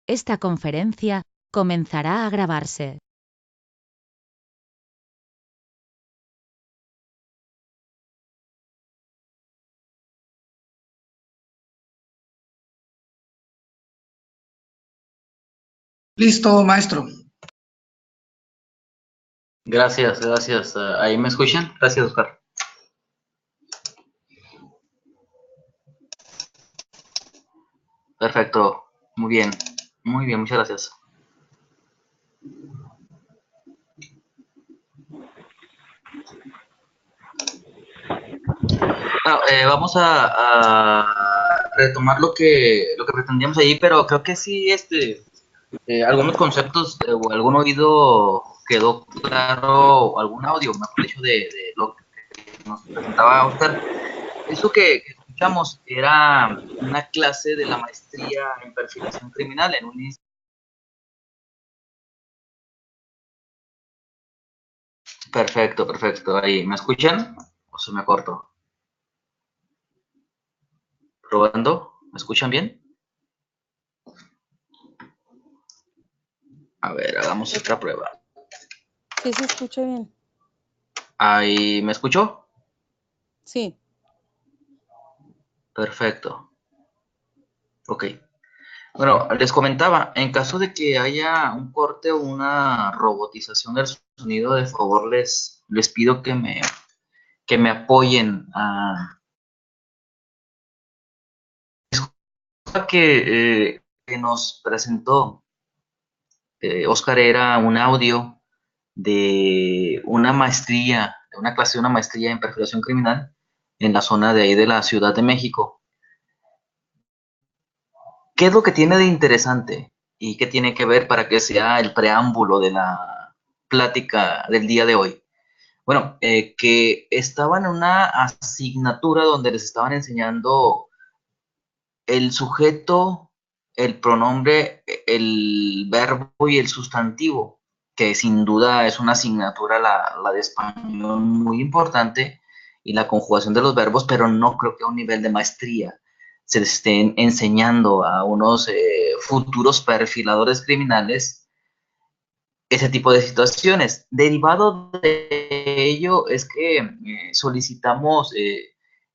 Esta conferencia comenzará a grabarse. Listo, maestro. Gracias, gracias. ¿Ahí me escuchan? Gracias, Oscar. Perfecto. Muy bien, muchas gracias. Bueno, vamos a retomar lo que pretendíamos allí, pero creo que sí, algunos conceptos o algún oído quedó claro, o algún audio, mejor dicho, de lo que nos presentaba Oscar. Eso que escuchamos era una clase de la maestría en perfilación criminal en un... Perfecto, perfecto. Ahí, ¿me escuchan? ¿O se me cortó? Probando. ¿Me escuchan bien? A ver, hagamos otra prueba. Sí, se escucha bien. Ahí, ¿me escuchó? Sí. Perfecto. Ok. Bueno, les comentaba, en caso de que haya un corte o una robotización del sonido, de favor les pido que me apoyen a que nos presentó Oscar era un audio de una maestría, de una clase de una maestría en perfilación criminal en la zona de ahí de la Ciudad de México. ¿Qué es lo que tiene de interesante y qué tiene que ver para que sea el preámbulo de la plática del día de hoy? Bueno, que estaban en una asignatura donde les estaban enseñando el sujeto, el pronombre, el verbo y el sustantivo, que sin duda es una asignatura, la de español, muy importante, y la conjugación de los verbos, pero no creo que a un nivel de maestría se les estén enseñando a unos futuros perfiladores criminales ese tipo de situaciones. Derivado de ello es que solicitamos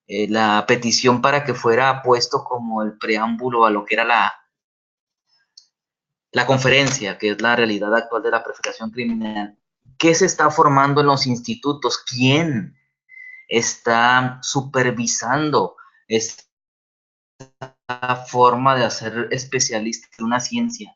la petición para que fuera puesto como el preámbulo a lo que era la conferencia, que es la realidad actual de la perfilación criminal. ¿Qué se está formando en los institutos? ¿Quién está supervisando esta forma de hacer especialista en una ciencia?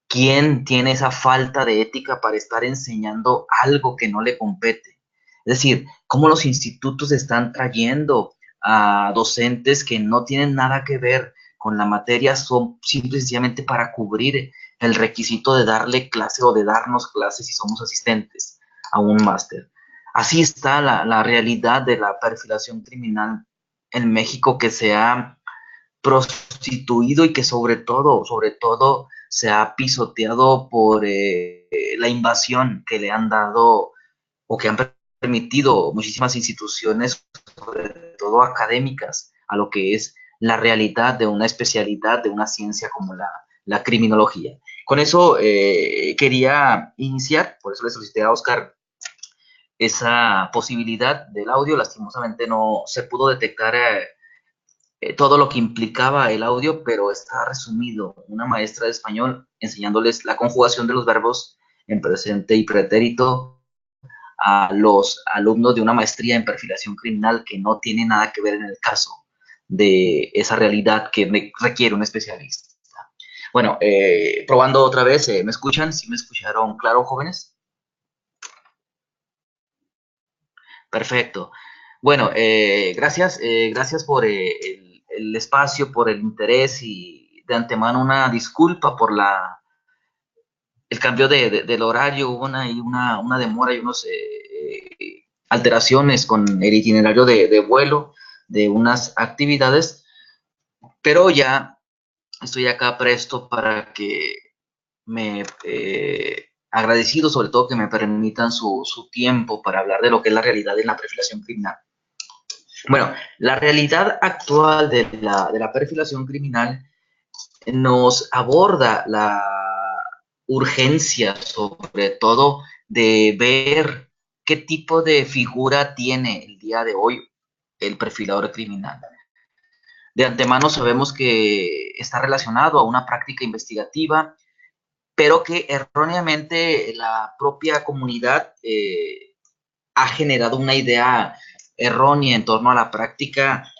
¿Quién tiene esa falta de ética para estar enseñando algo que no le compete? Es decir, cómo los institutos están trayendo a docentes que no tienen nada que ver con la materia, son simple y sencillamente para cubrir el requisito de darle clase o de darnos clases si somos asistentes a un máster. Así está la realidad de la perfilación criminal en México, que se ha prostituido y que sobre todo se ha pisoteado por la invasión que le han dado o que han permitido muchísimas instituciones, sobre todo académicas, a lo que es la realidad de una especialidad, de una ciencia como la criminología. Con eso quería iniciar, por eso le solicité a Oscar esa posibilidad del audio. Lastimosamente no se pudo detectar todo lo que implicaba el audio, pero está resumido. Una maestra de español enseñándoles la conjugación de los verbos en presente y pretérito a los alumnos de una maestría en perfilación criminal que no tiene nada que ver en el caso de esa realidad que requiere un especialista. Bueno, probando otra vez, ¿me escuchan? ¿Sí me escucharon claro, jóvenes? Perfecto. Bueno, gracias por el espacio, por el interés y de antemano una disculpa por el cambio del horario. Hubo una demora y unas alteraciones con el itinerario de vuelo de unas actividades, pero ya estoy acá presto para que me agradecido sobre todo que me permitan su tiempo para hablar de lo que es la realidad de la perfilación criminal. Bueno, la realidad actual de la perfilación criminal nos aborda la urgencia, sobre todo, de ver qué tipo de figura tiene el día de hoy el perfilador criminal. De antemano sabemos que está relacionado a una práctica investigativa, pero que erróneamente la propia comunidad ha generado una idea errónea en torno a la práctica,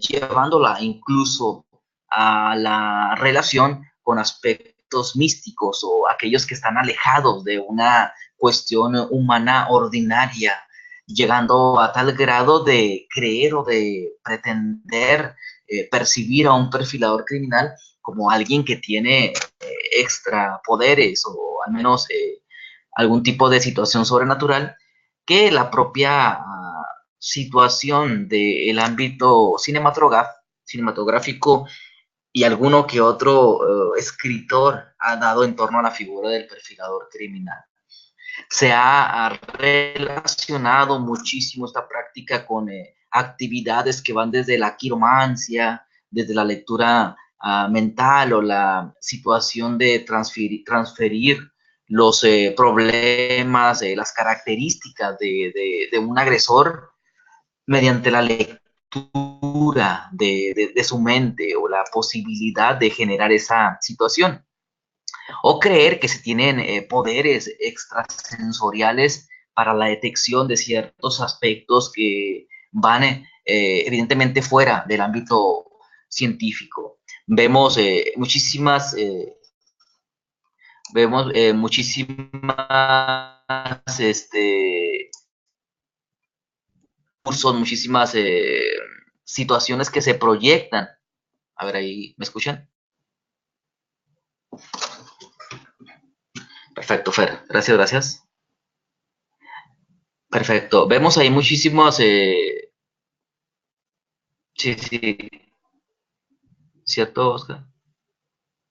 llevándola incluso a la relación con aspectos místicos o aquellos que están alejados de una cuestión humana ordinaria, llegando a tal grado de creer o de pretender percibir a un perfilador criminal como alguien que tiene extra poderes o al menos algún tipo de situación sobrenatural, que la propia situación del ámbito cinematográfico y alguno que otro escritor ha dado en torno a la figura del perfilador criminal. Se ha relacionado muchísimo esta práctica con actividades que van desde la quiromancia, desde la lectura mental o la situación de transferir los problemas, las características de un agresor mediante la lectura de su mente o la posibilidad de generar esa situación. O creer que se tienen poderes extrasensoriales para la detección de ciertos aspectos que van evidentemente fuera del ámbito científico. Vemos muchísimas cursos, muchísimas situaciones que se proyectan. A ver, ahí, ¿me escuchan? Perfecto, Fer. Gracias, gracias. Perfecto. Vemos ahí muchísimas... sí, sí. ¿Cierto, Oscar?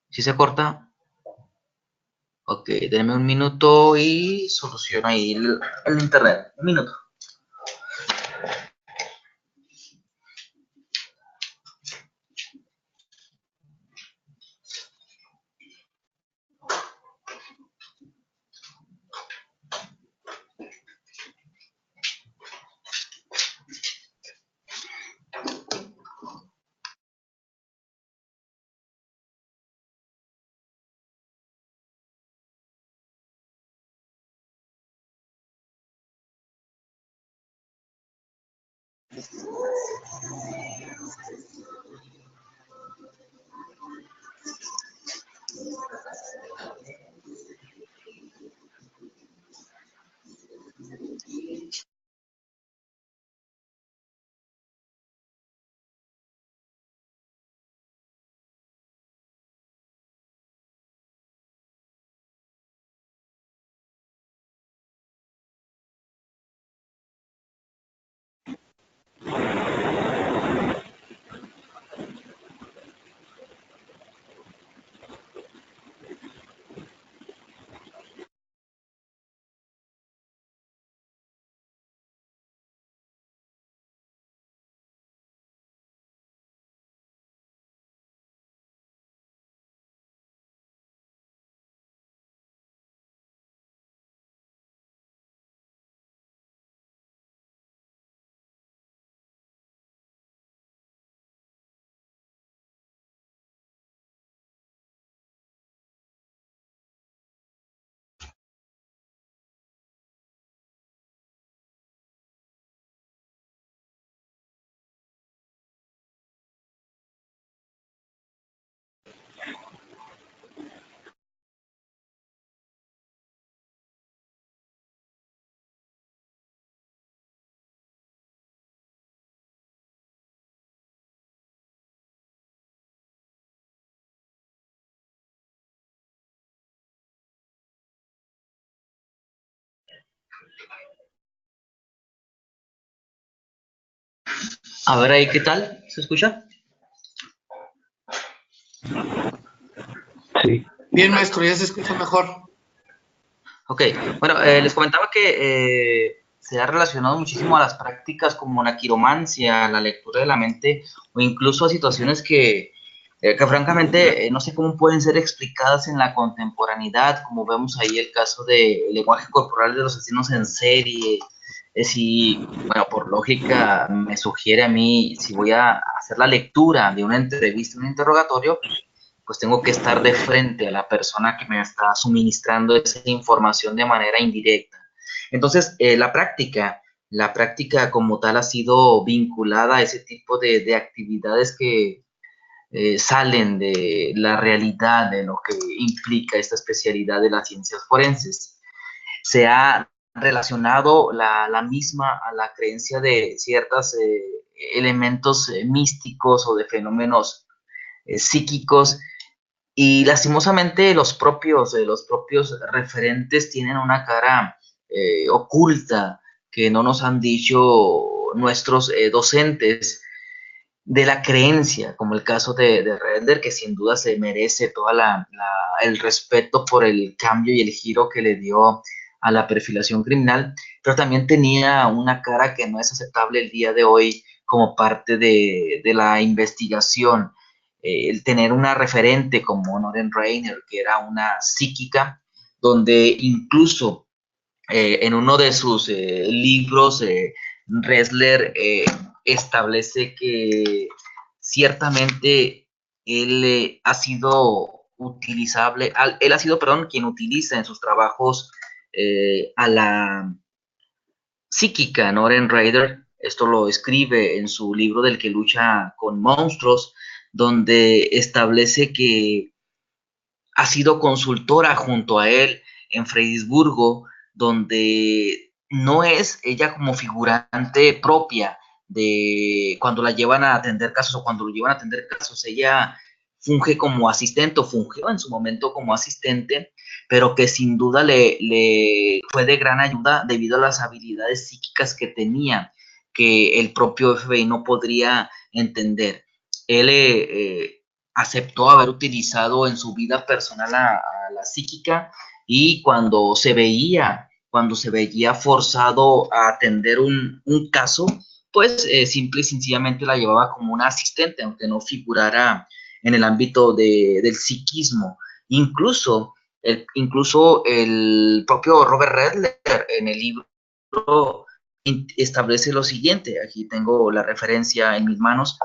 ¿Sí se corta? Ok, denme un minuto y soluciono ahí el internet. Un minuto. A ver ahí, ¿qué tal? ¿Se escucha? Sí. Bien, maestro, ya se escucha mejor. Ok, bueno, les comentaba que se ha relacionado muchísimo a las prácticas como la quiromancia, la lectura de la mente o incluso a situaciones que que francamente no sé cómo pueden ser explicadas en la contemporaneidad, como vemos ahí el caso del lenguaje corporal de los asesinos en serie. Si, bueno, por lógica me sugiere a mí, si voy a hacer la lectura de una entrevista, un interrogatorio, pues tengo que estar de frente a la persona que me está suministrando esa información de manera indirecta. Entonces, la práctica como tal ha sido vinculada a ese tipo de actividades que salen de la realidad de lo que implica esta especialidad de las ciencias forenses. Se ha relacionado la misma a la creencia de ciertos elementos místicos o de fenómenos psíquicos, y lastimosamente los propios referentes tienen una cara oculta que no nos han dicho nuestros docentes de la creencia, como el caso de Redler, que sin duda se merece todo el respeto por el cambio y el giro que le dio a la perfilación criminal, pero también tenía una cara que no es aceptable el día de hoy como parte de la investigación. El tener una referente como Noreen Rainer, que era una psíquica, donde incluso en uno de sus libros, Ressler establece que ciertamente él ha sido utilizable, él ha sido, perdón, quien utiliza en sus trabajos a la psíquica Noreen Raider. Esto lo escribe en su libro del que lucha con monstruos, donde establece que ha sido consultora junto a él en Fredericksburgo, donde no es ella como figurante propia de cuando la llevan a atender casos o cuando lo llevan a atender casos, ella funge como asistente o fungió en su momento como asistente, pero que sin duda le fue de gran ayuda debido a las habilidades psíquicas que tenía, que el propio FBI no podría entender. Él aceptó haber utilizado en su vida personal a la psíquica, y cuando se veía forzado a atender un caso, pues simple y sencillamente la llevaba como una asistente, aunque no figurara en el ámbito del psiquismo. Incluso el propio Robert Redler en el libro establece lo siguiente, aquí tengo la referencia en mis manos.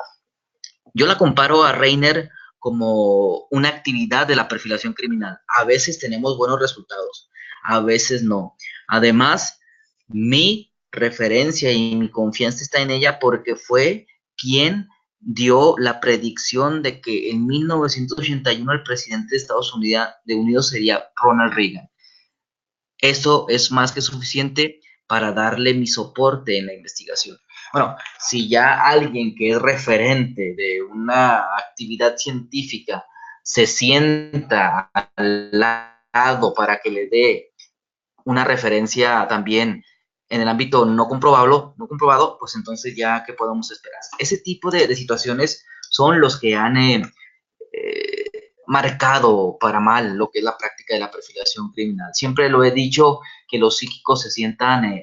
Yo la comparo a Reiner como una actividad de la perfilación criminal. A veces tenemos buenos resultados, a veces no. Además, mi referencia y mi confianza está en ella porque fue quien dio la predicción de que en 1981 el presidente de Estados Unidos sería Ronald Reagan. Eso es más que suficiente para darle mi soporte en la investigación. Bueno, si ya alguien que es referente de una actividad científica se sienta al lado para que le dé una referencia también en el ámbito no comprobado, pues entonces ya, ¿qué podemos esperar? Ese tipo de situaciones son los que han marcado para mal lo que es la práctica de la perfilación criminal. Siempre lo he dicho, que los psíquicos se sientan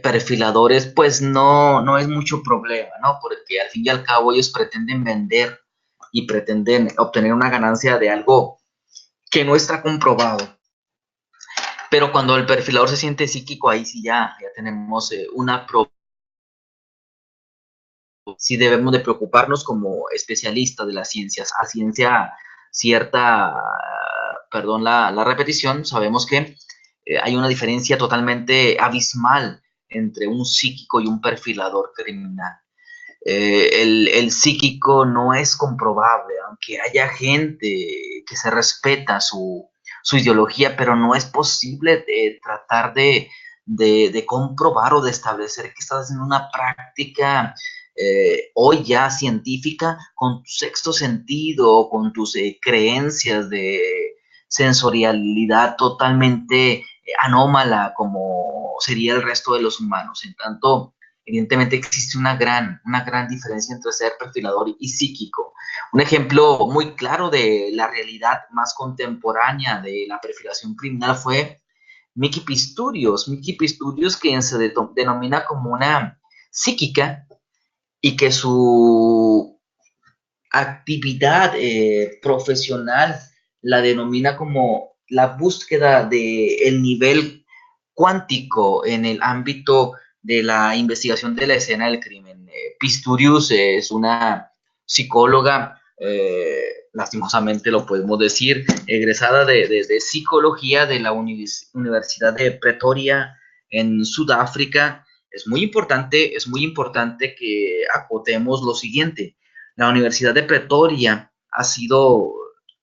perfiladores, pues no es mucho problema, ¿no? Porque al fin y al cabo ellos pretenden vender y pretenden obtener una ganancia de algo que no está comprobado. Pero cuando el perfilador se siente psíquico, ahí sí ya tenemos una probabilidad. Sí debemos de preocuparnos como especialistas de las ciencias. A ciencia cierta, perdón la repetición, sabemos que hay una diferencia totalmente abismal entre un psíquico y un perfilador criminal. El psíquico no es comprobable, aunque haya gente que se respeta su ideología, pero no es posible tratar de comprobar o de establecer que estás haciendo una práctica hoy ya científica con tu sexto sentido o con tus creencias de sensorialidad totalmente anómala como sería el resto de los humanos. En tanto, evidentemente existe una gran diferencia entre ser perfilador y psíquico. Un ejemplo muy claro de la realidad más contemporánea de la perfilación criminal fue Miki Pistorius, quien se denomina como una psíquica y que su actividad profesional la denomina como la búsqueda del nivel cuántico en el ámbito de la investigación de la escena del crimen. Pistorius es una psicóloga, lastimosamente lo podemos decir, egresada de psicología de la Universidad de Pretoria en Sudáfrica. Es muy importante que acotemos lo siguiente. La Universidad de Pretoria ha sido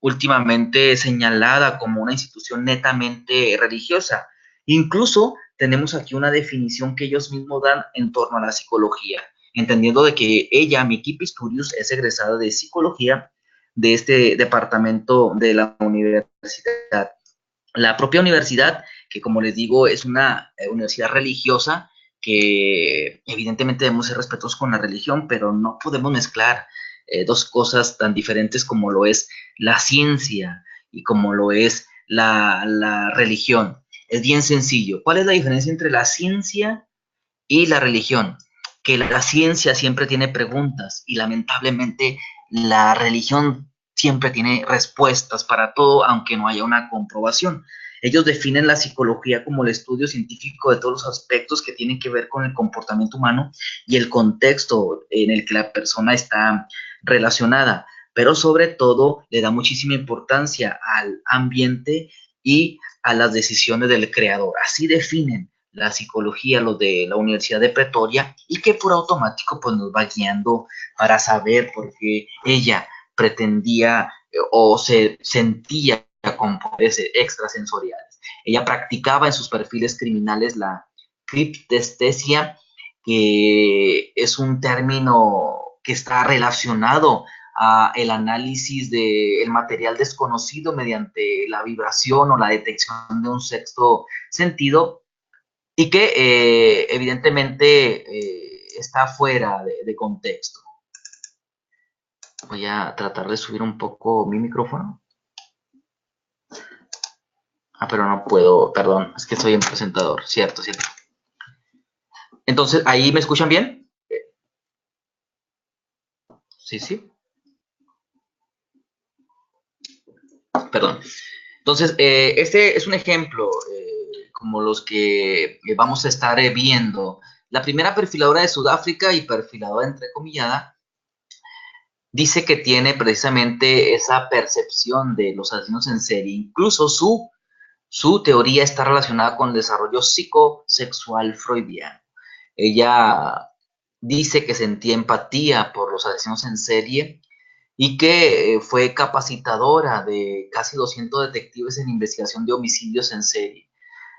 últimamente señalada como una institución netamente religiosa. Incluso tenemos aquí una definición que ellos mismos dan en torno a la psicología, entendiendo de que ella, Miki Pistorius, es egresada de psicología de este departamento de la universidad. La propia universidad, que como les digo, es una universidad religiosa, que evidentemente debemos ser respetuosos con la religión, pero no podemos mezclar dos cosas tan diferentes como lo es la ciencia y como lo es la religión. Es bien sencillo. ¿Cuál es la diferencia entre la ciencia y la religión? Que la ciencia siempre tiene preguntas y lamentablemente la religión siempre tiene respuestas para todo, aunque no haya una comprobación. Ellos definen la psicología como el estudio científico de todos los aspectos que tienen que ver con el comportamiento humano y el contexto en el que la persona está relacionada, pero sobre todo le da muchísima importancia al ambiente y a las decisiones del creador. Así definen la psicología, los de la Universidad de Pretoria, y que por automático pues nos va guiando para saber por qué ella pretendía o se sentía con poderes extrasensoriales. Ella practicaba en sus perfiles criminales la criptestesia, que es un término que está relacionado a el análisis del material desconocido mediante la vibración o la detección de un sexto sentido, y que evidentemente está fuera de contexto. Voy a tratar de subir un poco mi micrófono. Pero no puedo, perdón, es que soy en presentador, cierto. Entonces, ¿ahí me escuchan bien? Sí. Perdón. Entonces, este es un ejemplo, como los que vamos a estar viendo. La primera perfiladora de Sudáfrica, y perfiladora entrecomillada, dice que tiene precisamente esa percepción de los asesinos en serie. Incluso su teoría está relacionada con el desarrollo psicosexual freudiano. Ella dice que sentía empatía por los asesinos en serie y que fue capacitadora de casi 200 detectives en investigación de homicidios en serie.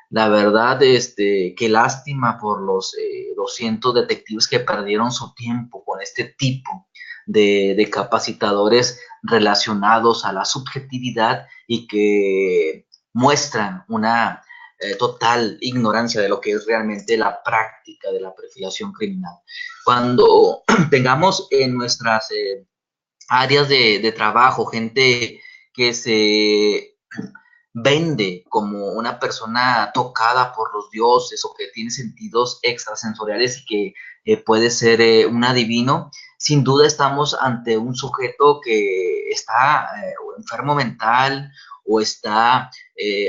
La verdad, qué lástima por los 200 detectives que perdieron su tiempo con este tipo de capacitadores relacionados a la subjetividad y que muestran una total ignorancia de lo que es realmente la práctica de la perfilación criminal. Cuando tengamos en nuestras áreas de trabajo gente que se vende como una persona tocada por los dioses o que tiene sentidos extrasensoriales y que puede ser un adivino, sin duda estamos ante un sujeto que está enfermo mental o está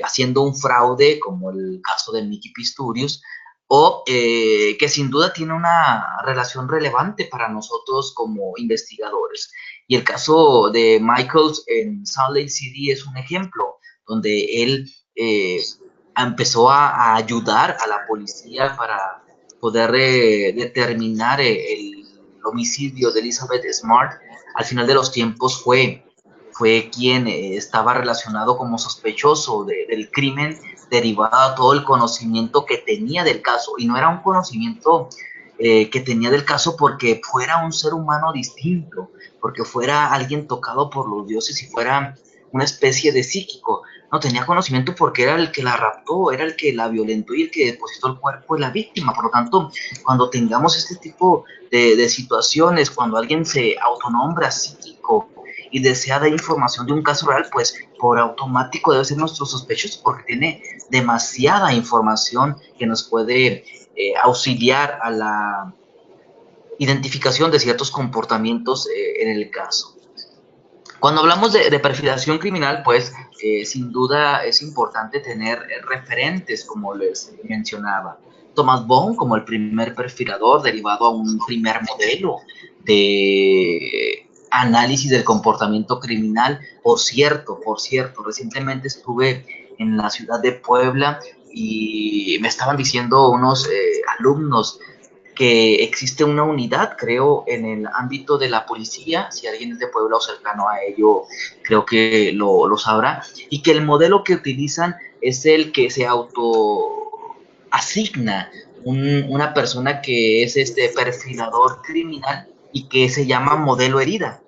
haciendo un fraude, como el caso de Miki Pistorius, o que sin duda tiene una relación relevante para nosotros como investigadores. Y el caso de Michaels en Salt Lake City es un ejemplo donde él empezó a ayudar a la policía para poder determinar el homicidio de Elizabeth Smart. Al final de los tiempos fue quien estaba relacionado como sospechoso del crimen, derivado de todo el conocimiento que tenía del caso, y no era un conocimiento que tenía del caso porque fuera un ser humano distinto, porque fuera alguien tocado por los dioses y fuera una especie de psíquico. No, tenía conocimiento porque era el que la raptó, era el que la violentó y el que depositó el cuerpo de la víctima. Por lo tanto, cuando tengamos este tipo de situaciones, cuando alguien se autonombra psíquico y desea dar información de un caso real, pues por automático debe ser nuestro sospechoso porque tiene demasiada información que nos puede auxiliar a la identificación de ciertos comportamientos en el caso. Cuando hablamos de perfilación criminal, pues sin duda es importante tener referentes, como les mencionaba. Thomas Bohm como el primer perfilador, derivado a un primer modelo de análisis del comportamiento criminal. Por cierto, recientemente estuve en la ciudad de Puebla y me estaban diciendo unos alumnos que existe una unidad, creo, en el ámbito de la policía. Si alguien es de Puebla o cercano a ello, creo que lo sabrá, y que el modelo que utilizan es el que se auto asigna una persona que es este perfilador criminal y que se llama modelo herida,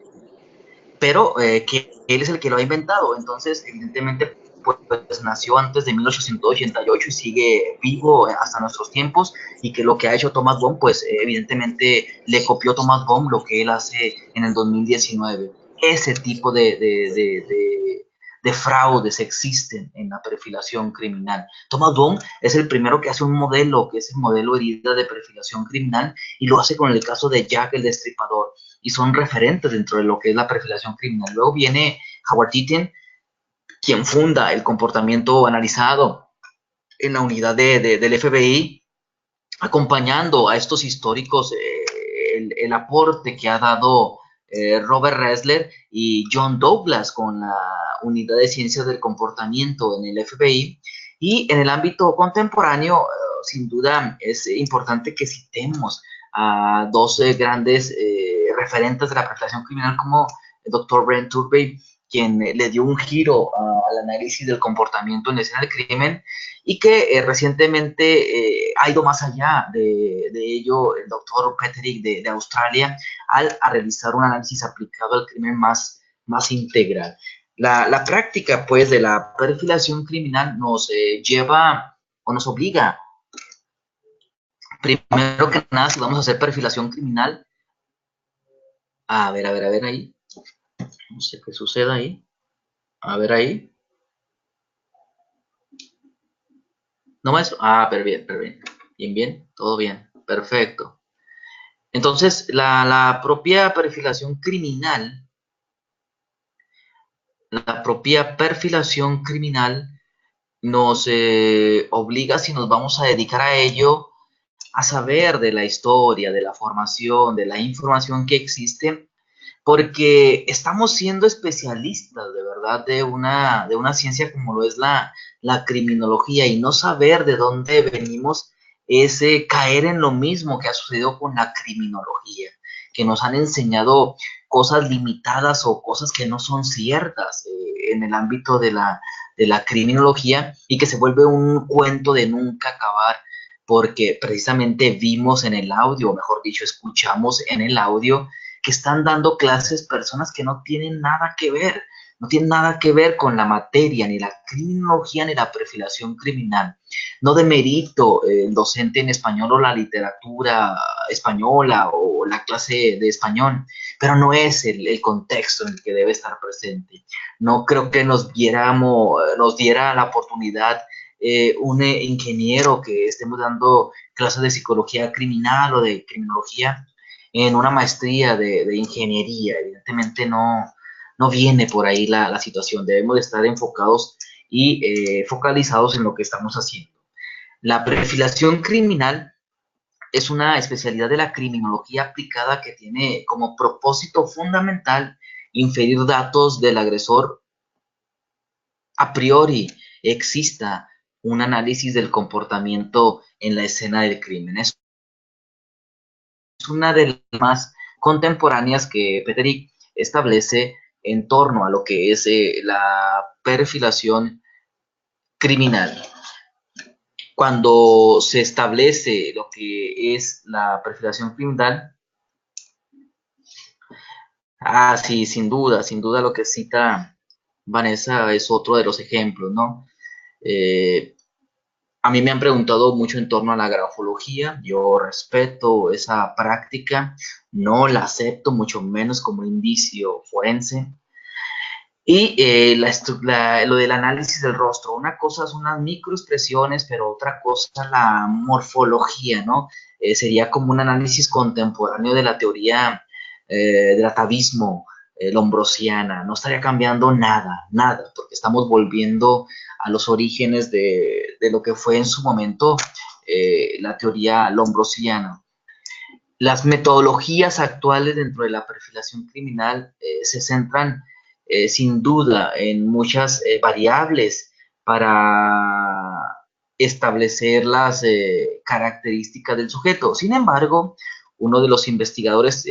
pero que él es el que lo ha inventado. Entonces, evidentemente, pues nació antes de 1888 y sigue vivo hasta nuestros tiempos, y que lo que ha hecho Thomas Bohm, pues evidentemente le copió Thomas Bohm lo que él hace en el 2019. Ese tipo de fraudes existen en la perfilación criminal. Thomas Bohm es el primero que hace un modelo, que es el modelo herida de perfilación criminal, y lo hace con el caso de Jack el Destripador, y son referentes dentro de lo que es la perfilación criminal. Luego viene Howard Titten, quien funda el comportamiento analizado en la unidad del FBI, acompañando a estos históricos el aporte que ha dado Robert Ressler y John Douglas con la unidad de ciencias del comportamiento en el FBI. Y en el ámbito contemporáneo, sin duda es importante que citemos a dos grandes referentes de la perfilación criminal, como el doctor Brent Turbey, quien le dio un giro al análisis del comportamiento en la escena del crimen, y que recientemente ha ido más allá de ello el doctor Peterick de Australia, a realizar un análisis aplicado al crimen más integral. La práctica, pues, de la perfilación criminal nos lleva o nos obliga, primero que nada, si vamos a hacer perfilación criminal, a ver ahí, no sé qué suceda ahí, a ver ahí, no más, pero bien, bien, todo bien, perfecto. Entonces, la propia perfilación criminal, nos obliga, si nos vamos a dedicar a ello, a saber de la historia, de la formación, de la información que existe, porque estamos siendo especialistas de verdad de una ciencia como lo es la criminología, y no saber de dónde venimos es caer en lo mismo que ha sucedido con la criminología, que nos han enseñado cosas limitadas o cosas que no son ciertas en el ámbito de la criminología, y que se vuelve un cuento de nunca acabar, porque precisamente vimos en el audio, o mejor dicho, escuchamos en el audio, que están dando clases personas que no tienen nada que ver, no tienen nada que ver con la materia, ni la criminología, ni la perfilación criminal. No demerito el docente en español o la literatura española o la clase de español, pero no es el contexto en el que debe estar presente. No creo que nos diera la oportunidad un ingeniero que estemos dando clases de psicología criminal o de criminología en una maestría de ingeniería. Evidentemente no viene por ahí la situación. Debemos de estar enfocados y focalizados en lo que estamos haciendo. La perfilación criminal es una especialidad de la criminología aplicada que tiene como propósito fundamental inferir datos del agresor a priori exista un análisis del comportamiento en la escena del crimen. Es una de las más contemporáneas que Peterick establece en torno a lo que es la perfilación criminal. Cuando se establece lo que es la perfilación criminal, sí, sin duda lo que cita Vanessa es otro de los ejemplos, ¿no? A mí me han preguntado mucho en torno a la grafología. Yo respeto esa práctica, no la acepto, mucho menos como indicio forense. Y lo del análisis del rostro, una cosa son unas microexpresiones, pero otra cosa la morfología, ¿no? Sería como un análisis contemporáneo de la teoría del atavismo, lombrosiana, no estaría cambiando nada, nada, porque estamos volviendo a los orígenes de lo que fue en su momento la teoría lombrosiana. Las metodologías actuales dentro de la perfilación criminal se centran sin duda en muchas variables para establecer las características del sujeto. Sin embargo, uno de los investigadores,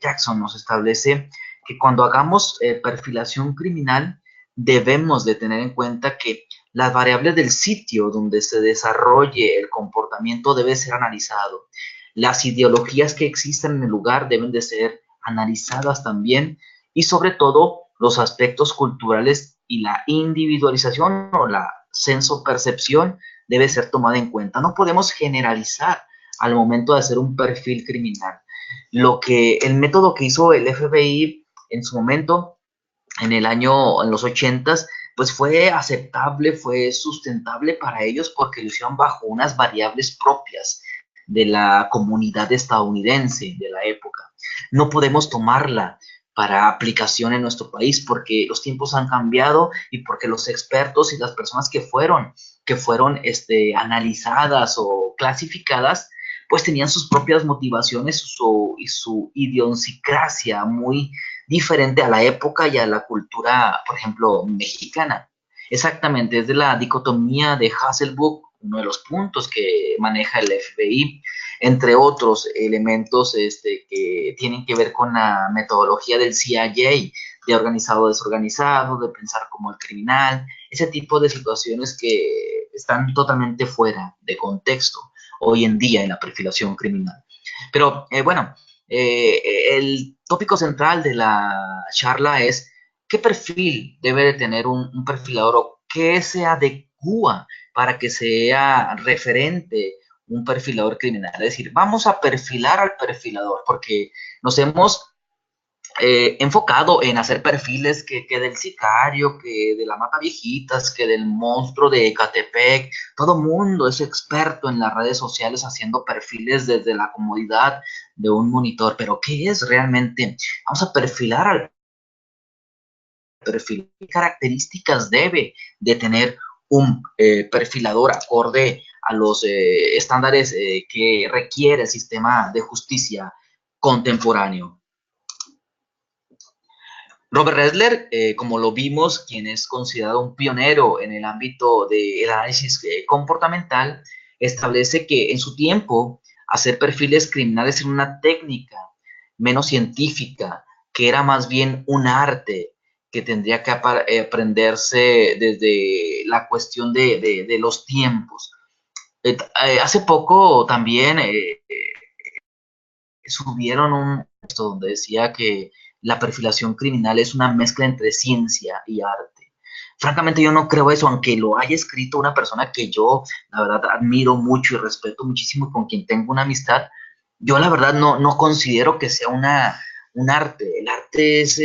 Jackson, nos establece que cuando hagamos perfilación criminal debemos de tener en cuenta que las variables del sitio donde se desarrolle el comportamiento debe ser analizado. Las ideologías que existen en el lugar deben de ser analizadas también y sobre todo los aspectos culturales y la individualización o la sensopercepción debe ser tomada en cuenta. No podemos generalizar al momento de hacer un perfil criminal. El método que hizo el FBI en su momento, en los 80s, pues fue aceptable, fue sustentable para ellos porque lo hicieron bajo unas variables propias de la comunidad estadounidense de la época. No podemos tomarla para aplicación en nuestro país porque los tiempos han cambiado y porque los expertos y las personas que fueron analizadas o clasificadas, pues tenían sus propias motivaciones y su idiosincrasia muy diferente a la época y a la cultura, por ejemplo, mexicana. Exactamente, es de la dicotomía de Hasselhoff, uno de los puntos que maneja el FBI, entre otros elementos que tienen que ver con la metodología del CIA, de organizado desorganizado, de pensar como el criminal, ese tipo de situaciones que están totalmente fuera de contexto hoy en día en la perfilación criminal. Pero bueno, el tópico central de la charla es qué perfil debe de tener un perfilador o qué se adecua para que sea referente un perfilador criminal. Es decir, vamos a perfilar al perfilador porque nos hemos enfocado en hacer perfiles que del sicario, que de la mata viejitas, que del monstruo de Ecatepec. Todo mundo es experto en las redes sociales haciendo perfiles desde la comodidad de un monitor. Pero ¿qué es realmente? Vamos a perfilar al perfil. ¿Qué características debe de tener un perfilador acorde a los estándares que requiere el sistema de justicia contemporáneo? Robert Ressler, como lo vimos, quien es considerado un pionero en el ámbito del análisis comportamental, establece que en su tiempo hacer perfiles criminales era una técnica menos científica, que era más bien un arte que tendría que aprenderse desde la cuestión de los tiempos. Hace poco también subieron un texto donde decía que la perfilación criminal es una mezcla entre ciencia y arte. Francamente yo no creo eso, aunque lo haya escrito una persona que yo la verdad admiro mucho y respeto muchísimo y con quien tengo una amistad. Yo la verdad no considero que sea un arte. El arte es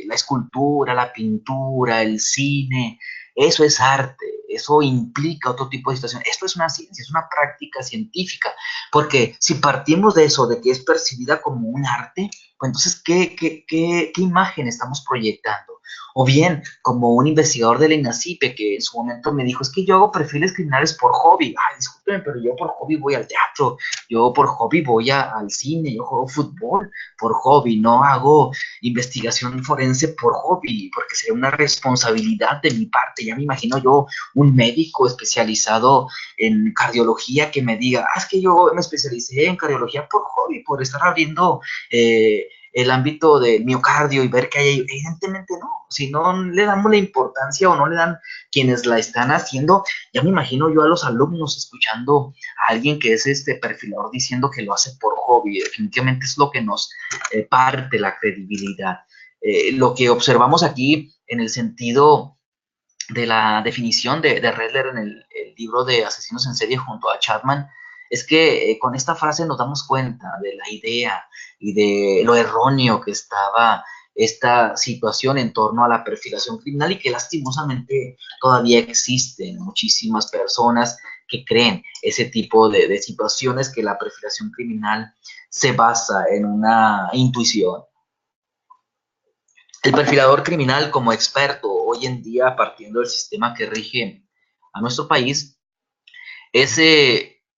la escultura, la pintura, el cine. Eso es arte, eso implica otro tipo de situación. Esto es una ciencia, es una práctica científica, porque si partimos de eso, de que es percibida como un arte, pues entonces, ¿qué imagen estamos proyectando? O bien, como un investigador de la INACIPE que en su momento me dijo, es que yo hago perfiles criminales por hobby. Ay, discúlpeme, pero yo por hobby voy al teatro, yo por hobby voy al cine, yo juego fútbol por hobby, no hago investigación forense por hobby, porque sería una responsabilidad de mi parte. Ya me imagino yo un médico especializado en cardiología que me diga, es que yo me especialicé en cardiología por hobby, por estar abriendo el ámbito del miocardio y ver qué hay ahí. Evidentemente no, si no le damos la importancia o no le dan quienes la están haciendo, ya me imagino yo a los alumnos escuchando a alguien que es perfilador diciendo que lo hace por hobby. Definitivamente es lo que nos parte la credibilidad. Lo que observamos aquí en el sentido de la definición de Redler en el libro de Asesinos en Serie junto a Chapman, es que con esta frase nos damos cuenta de la idea y de lo erróneo que estaba esta situación en torno a la perfilación criminal y que lastimosamente todavía existen muchísimas personas que creen ese tipo de situaciones, que la perfilación criminal se basa en una intuición. El perfilador criminal como experto hoy en día, partiendo del sistema que rige a nuestro país, es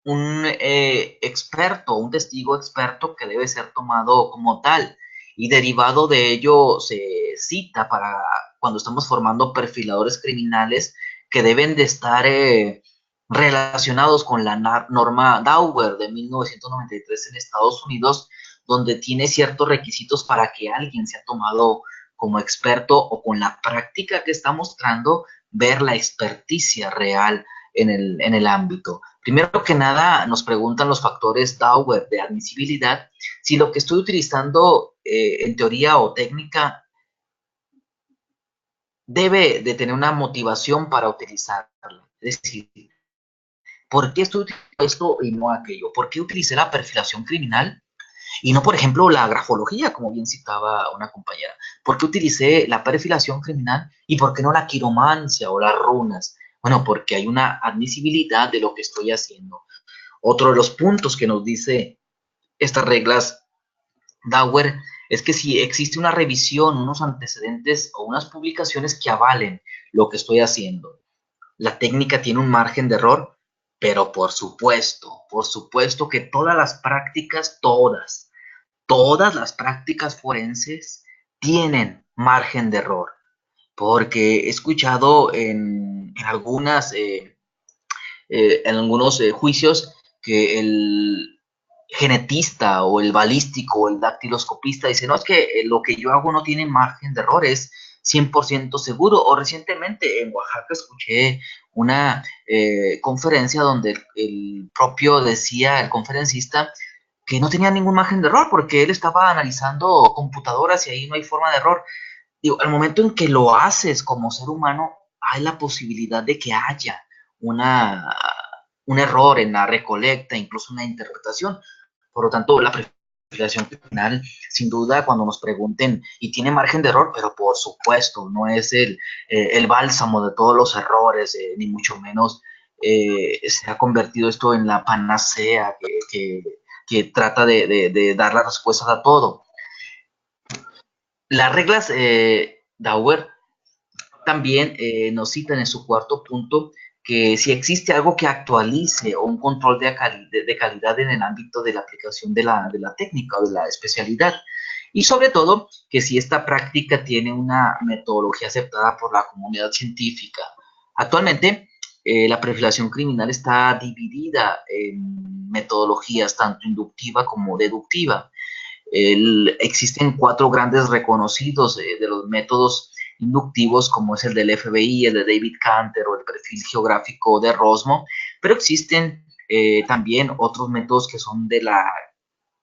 un experto, un testigo experto que debe ser tomado como tal, y derivado de ello se cita para cuando estamos formando perfiladores criminales que deben de estar relacionados con la norma Dauber de 1993 en Estados Unidos, donde tiene ciertos requisitos para que alguien sea tomado como experto, o con la práctica que está mostrando, ver la experticia real en el ámbito. Primero que nada, nos preguntan los factores Dauber de admisibilidad, si lo que estoy utilizando en teoría o técnica debe de tener una motivación para utilizarla. Es decir, ¿por qué estoy utilizando esto y no aquello? ¿Por qué utilicé la perfilación criminal y no, por ejemplo, la grafología, como bien citaba una compañera? ¿Por qué utilicé la perfilación criminal y por qué no la quiromancia o las runas? Bueno, porque hay una admisibilidad de lo que estoy haciendo. Otro de los puntos que nos dice estas reglas Dauer es que si existe una revisión, unos antecedentes o unas publicaciones que avalen lo que estoy haciendo, la técnica tiene un margen de error, pero por supuesto que todas las prácticas, todas las prácticas forenses tienen margen de error, porque he escuchado en algunos juicios que el genetista o el balístico o el dactiloscopista dice, no, es que lo que yo hago no tiene margen de error, es 100% seguro. O recientemente en Oaxaca escuché una conferencia donde el propio decía, el conferencista, que no tenía ningún margen de error porque él estaba analizando computadoras y ahí no hay forma de error. Digo, al momento en que lo haces como ser humano, hay la posibilidad de que haya una, un error en la recolecta, incluso una interpretación. Por lo tanto, la perfilación criminal, sin duda, cuando nos pregunten, y tiene margen de error, pero por supuesto, no es el bálsamo de todos los errores, ni mucho menos se ha convertido esto en la panacea que trata de dar las respuestas a todo. Las reglas Dauer también nos citan en su cuarto punto que si existe algo que actualice o un control de calidad en el ámbito de la aplicación de la técnica o de la especialidad. Y sobre todo, que si esta práctica tiene una metodología aceptada por la comunidad científica. Actualmente, la perfilación criminal está dividida en metodologías tanto inductiva como deductiva. Existen 4 grandes reconocidos de los métodos inductivos, como es el del FBI, el de David Canter o el perfil geográfico de Rosmo, pero existen también otros métodos que son de la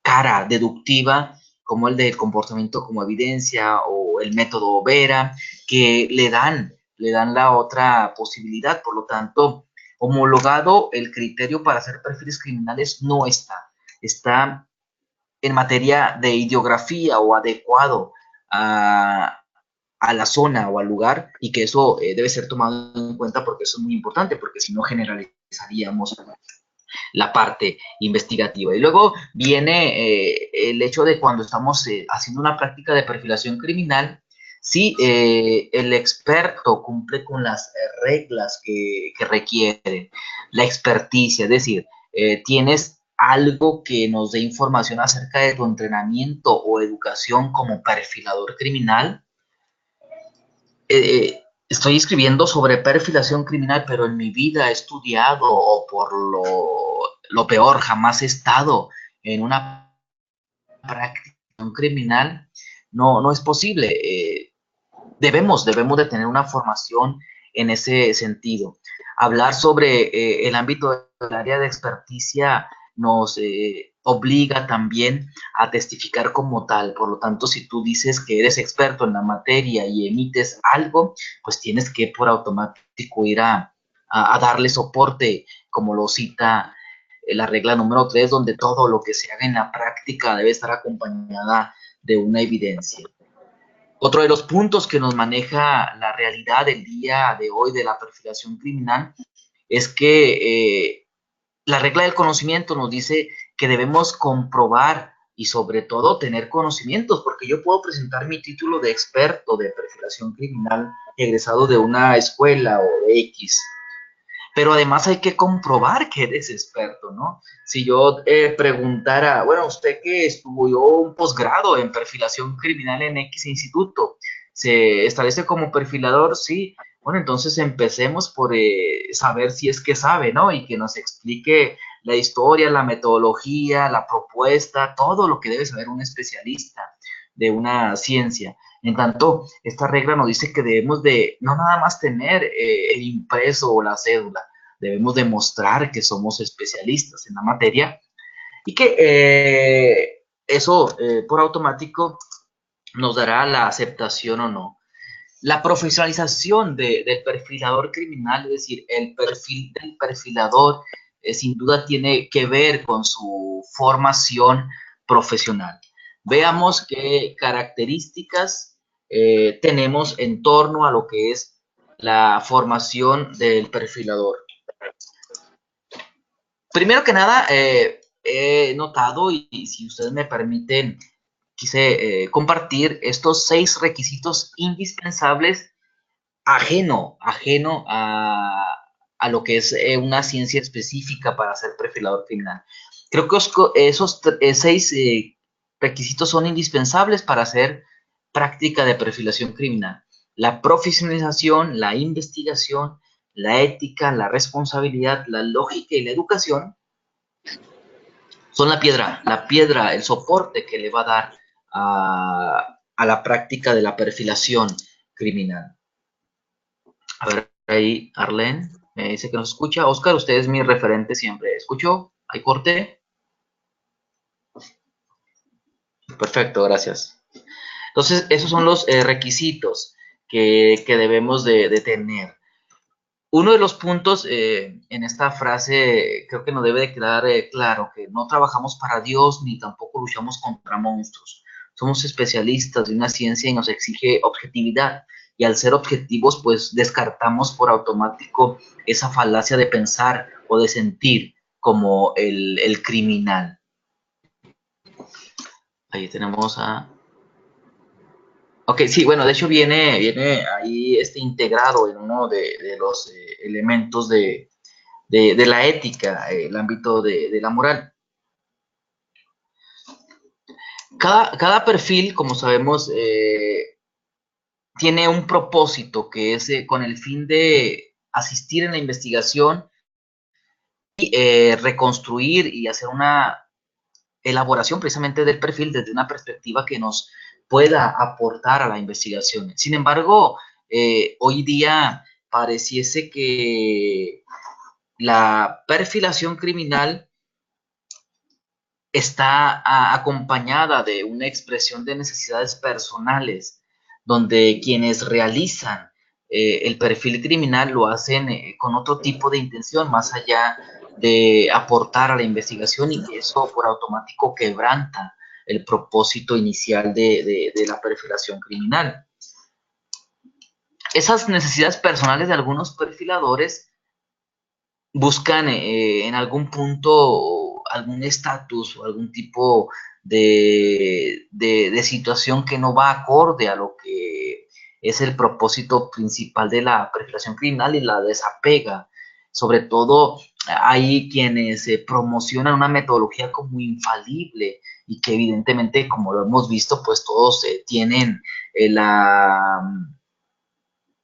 cara deductiva, como el del comportamiento como evidencia o el método Vera, que le dan la otra posibilidad. Por lo tanto, homologado el criterio para hacer perfiles criminales no está en materia de ideografía o adecuado a la zona o al lugar, y que eso debe ser tomado en cuenta porque eso es muy importante, porque si no generalizaríamos la parte investigativa. Y luego viene el hecho de cuando estamos haciendo una práctica de perfilación criminal, si el experto cumple con las reglas que requiere, la experticia, es decir, tienes algo que nos dé información acerca de tu entrenamiento o educación como perfilador criminal. Estoy escribiendo sobre perfilación criminal, pero en mi vida he estudiado, o por lo peor, jamás he estado en una práctica criminal. No es posible. Debemos de tener una formación en ese sentido. Hablar sobre el ámbito del área de experticia nos obliga también a testificar como tal. Por lo tanto, si tú dices que eres experto en la materia y emites algo, pues tienes que por automático ir a darle soporte, como lo cita la regla número 3, donde todo lo que se haga en la práctica debe estar acompañada de una evidencia. Otro de los puntos que nos maneja la realidad del día de hoy de la perfilación criminal es que la regla del conocimiento nos dice que debemos comprobar y sobre todo tener conocimientos, porque yo puedo presentar mi título de experto de perfilación criminal egresado de una escuela o de X, pero además hay que comprobar que eres experto, ¿no? Si yo preguntara, bueno, usted que estudió un posgrado en perfilación criminal en X instituto, ¿se establece como perfilador? Sí. Bueno, entonces empecemos por saber si es que sabe, ¿no? Y que nos explique la historia, la metodología, la propuesta, todo lo que debe saber un especialista de una ciencia. En tanto, esta regla nos dice que debemos de no nada más tener el impreso o la cédula, debemos demostrar que somos especialistas en la materia y que eso por automático nos dará la aceptación o no. La profesionalización del perfilador criminal, es decir, el perfil del perfilador, sin duda tiene que ver con su formación profesional. Veamos qué características tenemos en torno a lo que es la formación del perfilador. Primero que nada, he notado, y si ustedes me permiten, quise compartir estos 6 requisitos indispensables ajeno a lo que es una ciencia específica para ser perfilador criminal. Creo que esos 6 requisitos son indispensables para hacer práctica de perfilación criminal. La profesionalización, la investigación, la ética, la responsabilidad, la lógica y la educación son la piedra, el soporte que le va a dar a la práctica de la perfilación criminal. A ver, ahí Arlen me dice que nos escucha. Oscar, usted es mi referente siempre. ¿Escucho? ¿Hay corte? Perfecto, gracias. Entonces, esos son los requisitos que debemos de tener. Uno de los puntos en esta frase creo que nos debe de quedar claro que no trabajamos para Dios ni tampoco luchamos contra monstruos. Somos especialistas de una ciencia y nos exige objetividad. Y al ser objetivos, pues descartamos por automático esa falacia de pensar o de sentir como el criminal. Ahí tenemos a... Ok, sí, bueno, de hecho viene ahí integrado en uno de los elementos de la ética, el ámbito de la moral. Cada perfil, como sabemos, tiene un propósito que es con el fin de asistir en la investigación y reconstruir y hacer una elaboración precisamente del perfil desde una perspectiva que nos pueda aportar a la investigación. Sin embargo, hoy día pareciese que la perfilación criminal está acompañada de una expresión de necesidades personales, donde quienes realizan el perfil criminal lo hacen con otro tipo de intención, más allá de aportar a la investigación, y que eso por automático quebranta el propósito inicial de la perfilación criminal. Esas necesidades personales de algunos perfiladores buscan en algún punto algún estatus o algún tipo de situación que no va acorde a lo que es el propósito principal de la perfilación criminal y la desapega. Sobre todo hay quienes promocionan una metodología como infalible y que evidentemente, como lo hemos visto, pues todos tienen la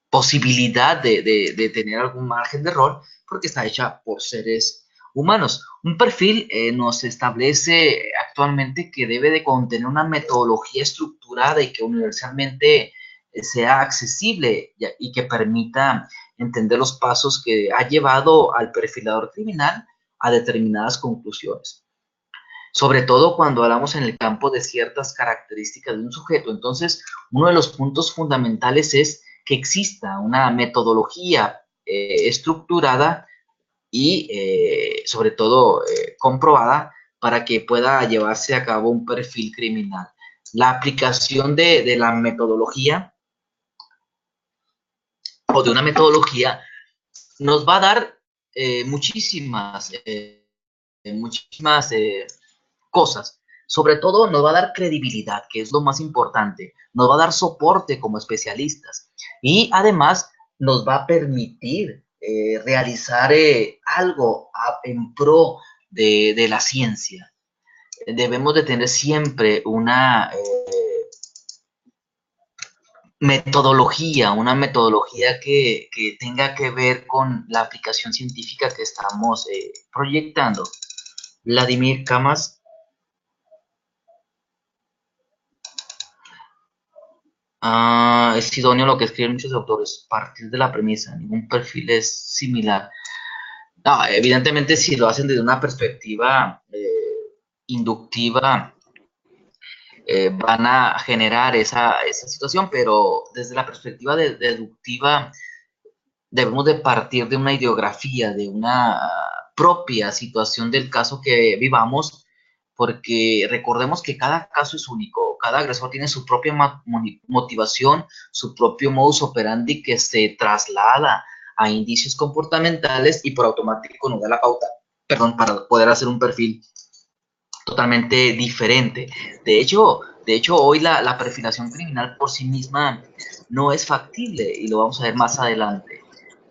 posibilidad de tener algún margen de error porque está hecha por seres humanos. Un perfil nos establece actualmente que debe de contener una metodología estructurada y que universalmente sea accesible y que permita entender los pasos que ha llevado al perfilador criminal a determinadas conclusiones. Sobre todo cuando hablamos en el campo de ciertas características de un sujeto. Entonces, uno de los puntos fundamentales es que exista una metodología estructurada y sobre todo comprobada para que pueda llevarse a cabo un perfil criminal. La aplicación de la metodología o de una metodología nos va a dar muchísimas cosas. Sobre todo nos va a dar credibilidad, que es lo más importante, nos va a dar soporte como especialistas y además nos va a permitir realizar algo en pro de la ciencia. Debemos de tener siempre una una metodología que tenga que ver con la aplicación científica que estamos proyectando. Vladimir Camas. Es idóneo lo que escriben muchos autores, partir de la premisa, ningún perfil es similar. No, evidentemente si lo hacen desde una perspectiva inductiva, van a generar esa situación, pero desde la perspectiva deductiva debemos de partir de una ideografía, de una propia situación del caso que vivamos, porque recordemos que cada caso es único, cada agresor tiene su propia motivación, su propio modus operandi que se traslada a indicios comportamentales y por automático nos da la pauta, para poder hacer un perfil totalmente diferente. De hecho hoy la perfilación criminal por sí misma no es factible y lo vamos a ver más adelante.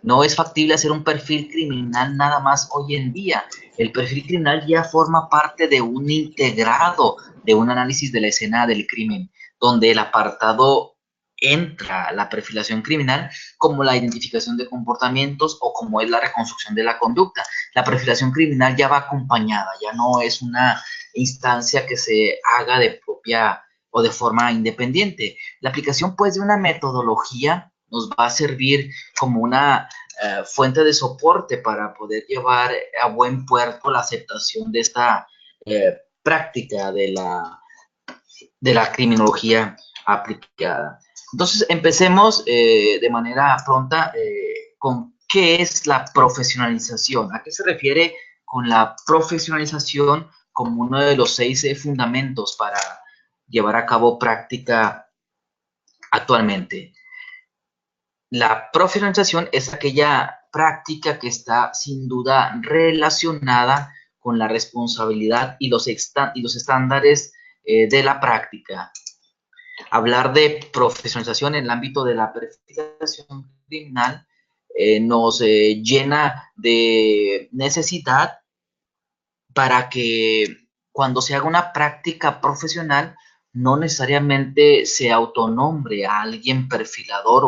No es factible hacer un perfil criminal nada más hoy en día. El perfil criminal ya forma parte de un integrado, de un análisis de la escena del crimen, donde el apartado entra la perfilación criminal como la identificación de comportamientos o como es la reconstrucción de la conducta. La perfilación criminal ya va acompañada, ya no es una instancia que se haga de propia o de forma independiente. La aplicación pues de una metodología nos va a servir como una fuente de soporte para poder llevar a buen puerto la aceptación de esta práctica de la criminología aplicada. Entonces, empecemos de manera pronta con qué es la profesionalización. ¿A qué se refiere con la profesionalización como uno de los 6 fundamentos para llevar a cabo práctica actualmente? La profesionalización es aquella práctica que está sin duda relacionada con la responsabilidad y los estándares de la práctica. Hablar de profesionalización en el ámbito de la perfilación criminal nos llena de necesidad para que cuando se haga una práctica profesional no necesariamente se autonombre a alguien perfilador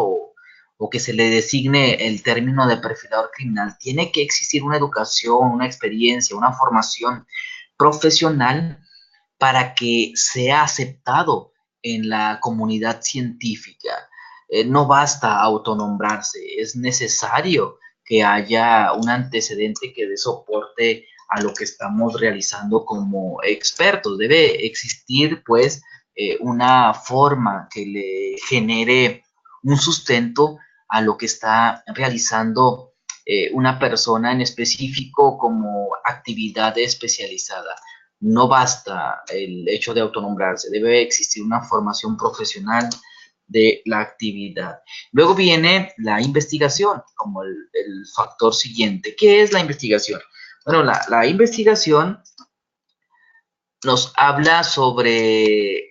o que se le designe el término de perfilador criminal. Tiene que existir una educación, una experiencia, una formación profesional para que sea aceptado en la comunidad científica. No basta autonombrarse, es necesario que haya un antecedente que dé soporte a lo que estamos realizando como expertos. Debe existir, pues, una forma que le genere un sustento a lo que está realizando una persona en específico como actividad especializada. No basta el hecho de autonombrarse, debe existir una formación profesional de la actividad. Luego viene la investigación como el factor siguiente. ¿Qué es la investigación? Bueno, la investigación nos habla sobre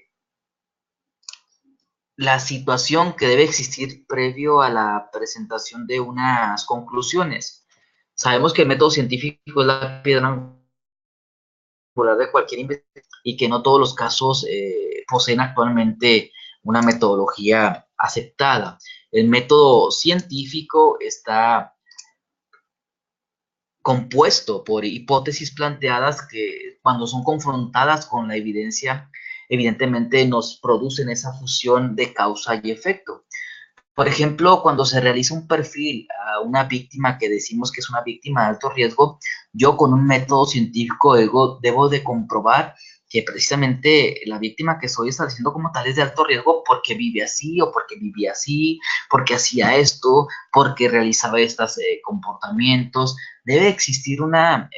la situación que debe existir previo a la presentación de unas conclusiones. Sabemos que el método científico es la piedra angular de cualquier investigación y que no todos los casos poseen actualmente una metodología aceptada. El método científico está compuesto por hipótesis planteadas que cuando son confrontadas con la evidencia, evidentemente nos producen esa fusión de causa y efecto. Por ejemplo, cuando se realiza un perfil a una víctima que decimos que es una víctima de alto riesgo, yo con un método científico debo de comprobar que precisamente la víctima que soy está diciendo como tal es de alto riesgo porque vive así o porque vivía así, porque hacía esto, porque realizaba estos comportamientos. Debe existir una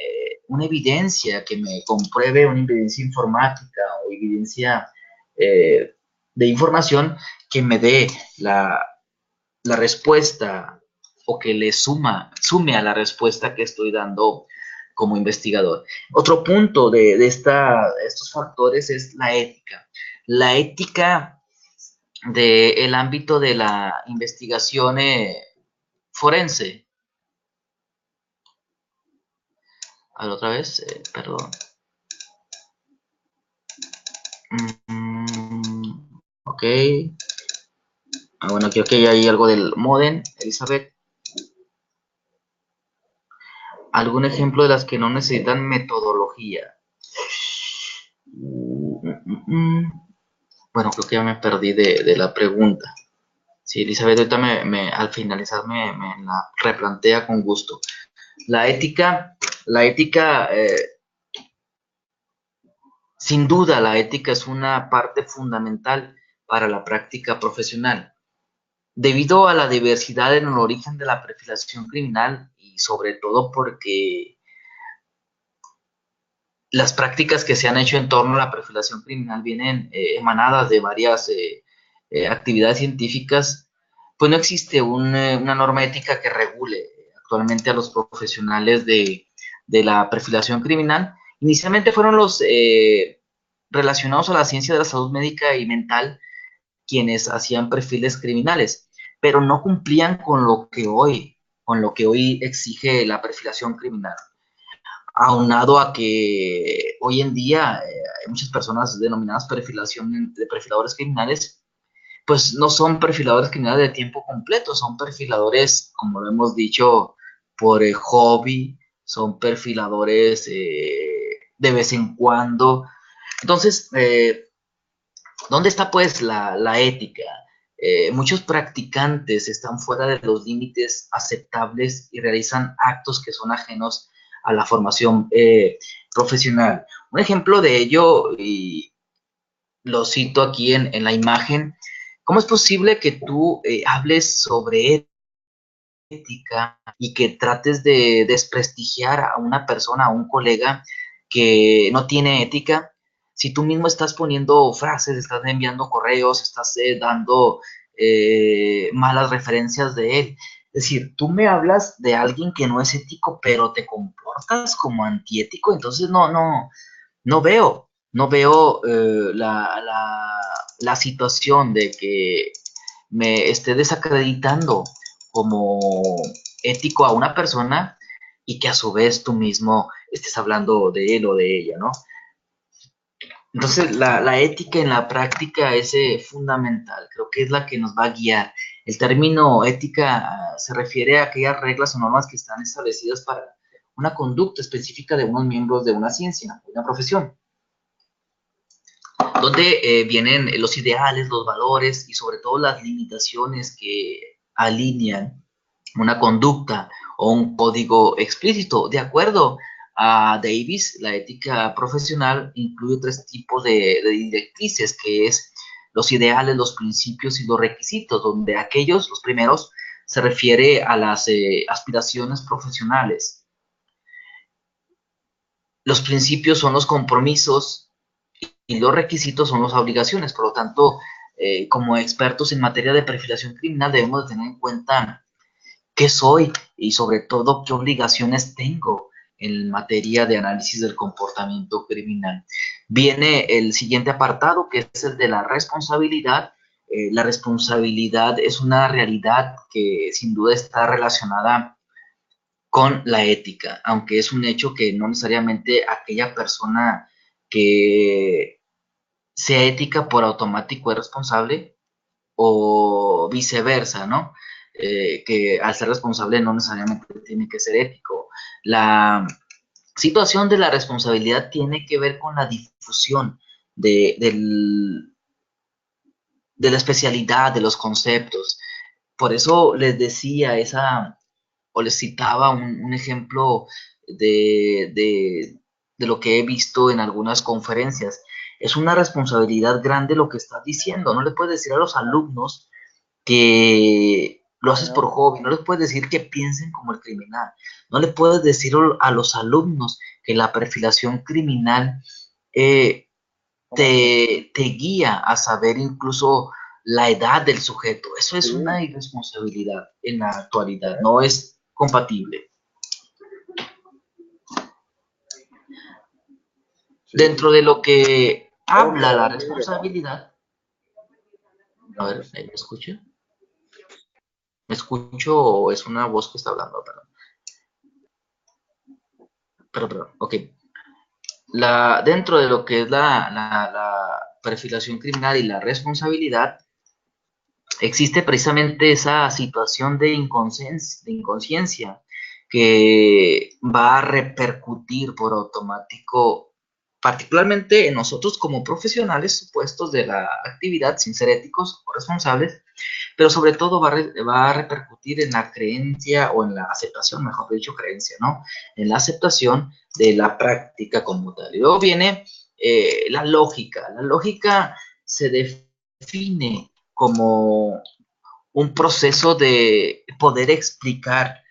evidencia que me compruebe, una evidencia informática o evidencia de información que me dé la respuesta o que le sume a la respuesta que estoy dando como investigador. Otro punto de estos factores es la ética. La ética del ámbito de la investigación forense. A ver, otra vez, perdón. Ok. Bueno, creo que hay algo del modem, Elizabeth. ¿Algún ejemplo de las que no necesitan metodología? Bueno, creo que ya me perdí de la pregunta. Sí, Elizabeth, ahorita al finalizar me la replantea con gusto. La ética, sin duda, la ética es una parte fundamental para la práctica profesional. Debido a la diversidad en el origen de la perfilación criminal y sobre todo porque las prácticas que se han hecho en torno a la perfilación criminal vienen emanadas de varias actividades científicas, pues no existe una norma ética que regule actualmente a los profesionales de la perfilación criminal. Inicialmente fueron los relacionados a la ciencia de la salud médica y mental quienes hacían perfiles criminales, pero no cumplían con lo que hoy exige la perfilación criminal. Aunado a que hoy en día hay muchas personas denominadas perfiladores criminales, pues no son perfiladores criminales de tiempo completo, son perfiladores, como lo hemos dicho, por hobby, son perfiladores de vez en cuando. Entonces, ¿dónde está pues la ética? Muchos practicantes están fuera de los límites aceptables y realizan actos que son ajenos a la formación profesional. Un ejemplo de ello, y lo cito aquí en la imagen, ¿cómo es posible que tú hables sobre ética y que trates de desprestigiar a una persona, a un colega que no tiene ética? Si tú mismo estás poniendo frases, estás enviando correos, estás dando malas referencias de él. Es decir, tú me hablas de alguien que no es ético, pero te comportas como antiético, entonces no veo la situación de que me esté desacreditando como ético a una persona y que a su vez tú mismo estés hablando de él o de ella, ¿no? Entonces, la ética en la práctica es fundamental, creo que es la que nos va a guiar. El término ética se refiere a aquellas reglas o normas que están establecidas para una conducta específica de unos miembros de una ciencia, de una profesión, donde vienen los ideales, los valores y sobre todo las limitaciones que alinean una conducta o un código explícito. De acuerdo a Davis, la ética profesional incluye tres tipos de directrices, que es los ideales, los principios y los requisitos, donde los primeros, se refiere a las aspiraciones profesionales. Los principios son los compromisos y los requisitos son las obligaciones. Por lo tanto, como expertos en materia de perfilación criminal debemos de tener en cuenta qué soy y sobre todo qué obligaciones tengo en materia de análisis del comportamiento criminal. Viene el siguiente apartado, que es el de la responsabilidad. La responsabilidad es una realidad que sin duda está relacionada con la ética, aunque es un hecho que no necesariamente aquella persona que sea ética por automático es responsable, o viceversa, ¿no? Que al ser responsable no necesariamente tiene que ser ético. La situación de la responsabilidad tiene que ver con la difusión de, de la especialidad, de los conceptos. Por eso les decía o les citaba un ejemplo de lo que he visto en algunas conferencias. Es una responsabilidad grande lo que estás diciendo. No le puedes decir a los alumnos que lo haces por hobby, no les puedes decir que piensen como el criminal, no le puedes decir a los alumnos que la perfilación criminal te guía a saber incluso la edad del sujeto. Eso es una irresponsabilidad en la actualidad, no es compatible. Dentro de lo que habla la responsabilidad, a ver, ¿me escucha? ¿Me escucho o es una voz que está hablando? Perdón, ok. Dentro de lo que es la perfilación criminal y la responsabilidad, existe precisamente esa situación de inconsciencia que va a repercutir por automático, particularmente en nosotros como profesionales supuestos de la actividad, sin ser éticos o responsables, pero sobre todo va a repercutir en la creencia o en la aceptación, mejor dicho, creencia, ¿no? En la aceptación de la práctica como tal. Y luego viene la lógica. La lógica se define como un proceso de poder explicar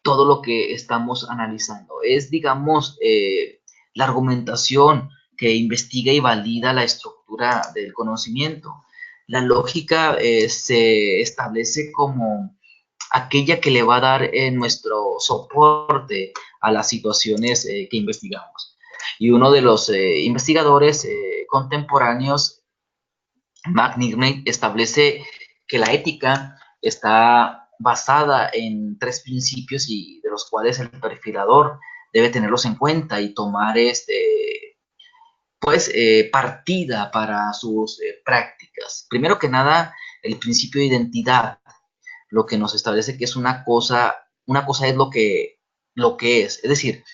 todo lo que estamos analizando. Es, digamos, la argumentación que investiga y valida la estructura del conocimiento. La lógica se establece como aquella que le va a dar nuestro soporte a las situaciones que investigamos. Y uno de los investigadores contemporáneos, McNamee, establece que la ética está basada en 3 principios y de los cuales el perfilador debe tenerlos en cuenta y tomar partida para sus prácticas. Primero que nada, el principio de identidad, lo que nos establece que es una cosa es lo que es decir,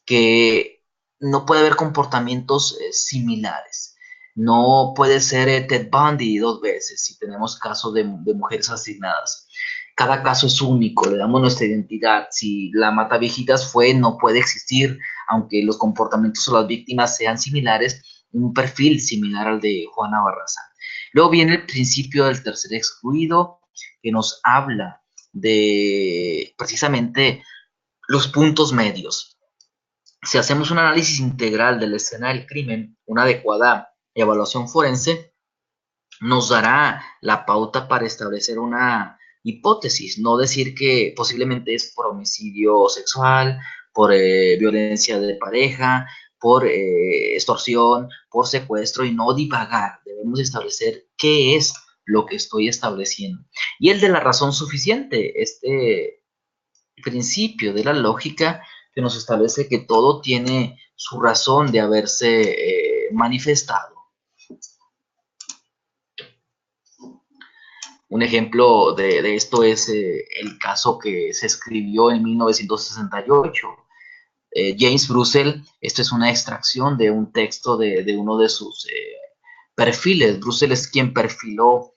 que no puede haber comportamientos similares. No puede ser Ted Bundy 2 veces si tenemos casos de mujeres asesinadas. Cada caso es único, le damos nuestra identidad. Si la Mataviejitas no puede existir, aunque los comportamientos o las víctimas sean similares, un perfil similar al de Juana Barraza. Luego viene el principio del tercer excluido, que nos habla de precisamente los puntos medios. Si hacemos un análisis integral de la escena del crimen, una adecuada evaluación forense nos dará la pauta para establecer una hipótesis, no decir que posiblemente es por homicidio sexual, por violencia de pareja, por extorsión, por secuestro y no divagar. Debemos establecer qué es lo que estoy estableciendo. Y el de la razón suficiente, este principio de la lógica que nos establece que todo tiene su razón de haberse manifestado. Un ejemplo de esto es el caso que se escribió en 1968. James Brussel, esto es una extracción de un texto de uno de sus perfiles. Brussel es quien perfiló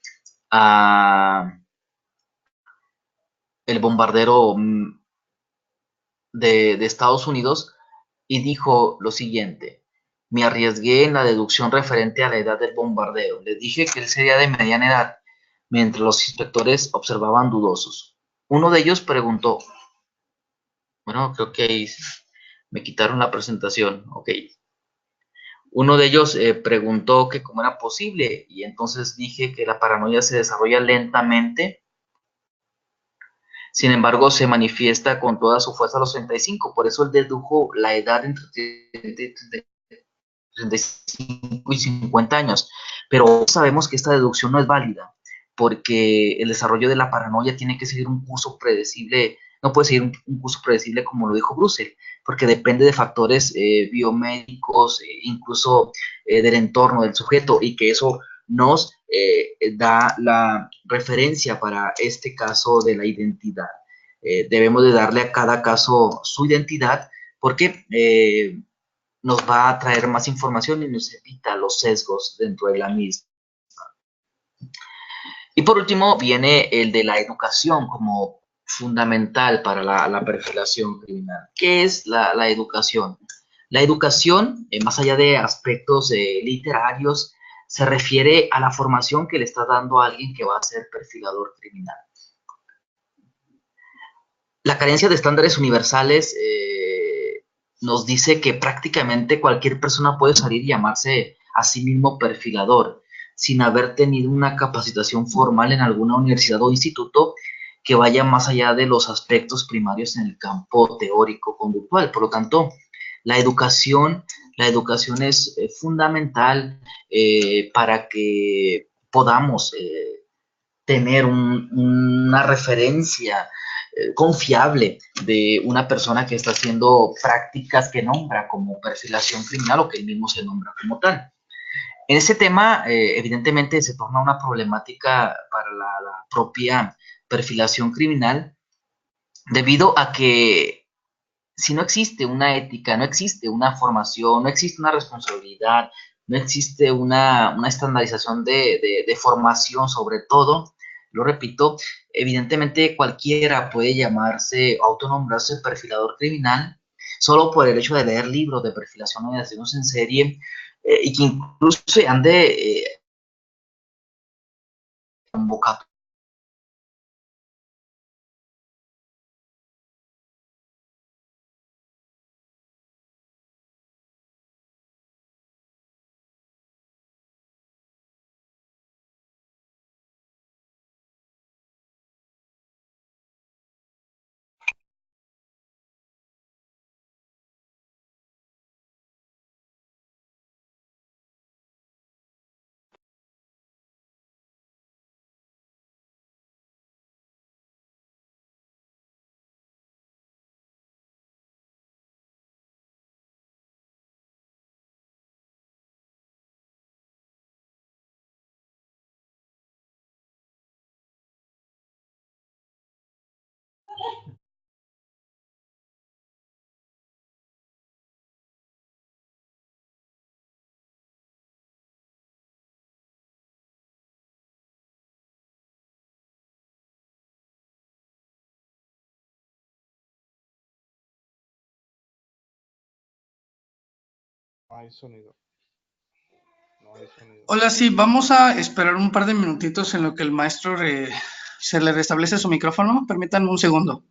a el bombardero de Estados Unidos y dijo lo siguiente: me arriesgué en la deducción referente a la edad del bombardero. Les dije que él sería de mediana edad, mientras los inspectores observaban dudosos. Uno de ellos preguntó, bueno, creo que me quitaron la presentación, ok. Uno de ellos preguntó que cómo era posible, y entonces dije que la paranoia se desarrolla lentamente. Sin embargo, se manifiesta con toda su fuerza a los 35. Por eso él dedujo la edad entre 35 y 50 años. Pero sabemos que esta deducción no es válida, porque el desarrollo de la paranoia tiene que seguir un curso predecible, no puede seguir un curso predecible como lo dijo Brussel, porque depende de factores biomédicos, incluso del entorno del sujeto, y que eso nos da la referencia para este caso de la identidad. Debemos de darle a cada caso su identidad, porque nos va a traer más información y nos evita los sesgos dentro de la misma. Y por último viene el de la educación como fundamental para la perfilación criminal. ¿Qué es la educación? La educación, más allá de aspectos literarios, se refiere a la formación que le está dando a alguien que va a ser perfilador criminal. La carencia de estándares universales nos dice que prácticamente cualquier persona puede salir y llamarse a sí mismo perfilador, sin haber tenido una capacitación formal en alguna universidad o instituto que vaya más allá de los aspectos primarios en el campo teórico-conductual. Por lo tanto, la educación La educación es fundamental para que podamos tener una referencia confiable de una persona que está haciendo prácticas que nombra como perfilación criminal o que él mismo se nombra como tal. En ese tema, evidentemente, se torna una problemática para la propia perfilación criminal, debido a que si no existe una ética, no existe una formación, no existe una responsabilidad, no existe una estandarización de formación sobre todo, lo repito, evidentemente cualquiera puede llamarse, autonombrarse perfilador criminal solo por el hecho de leer libros de perfilación o de asesinos en serie, y que incluso se han de convocar. No hay sonido. No hay sonido. Hola, sí, vamos a esperar un par de minutitos en lo que el maestro se le restablece su micrófono. Permítanme un segundo.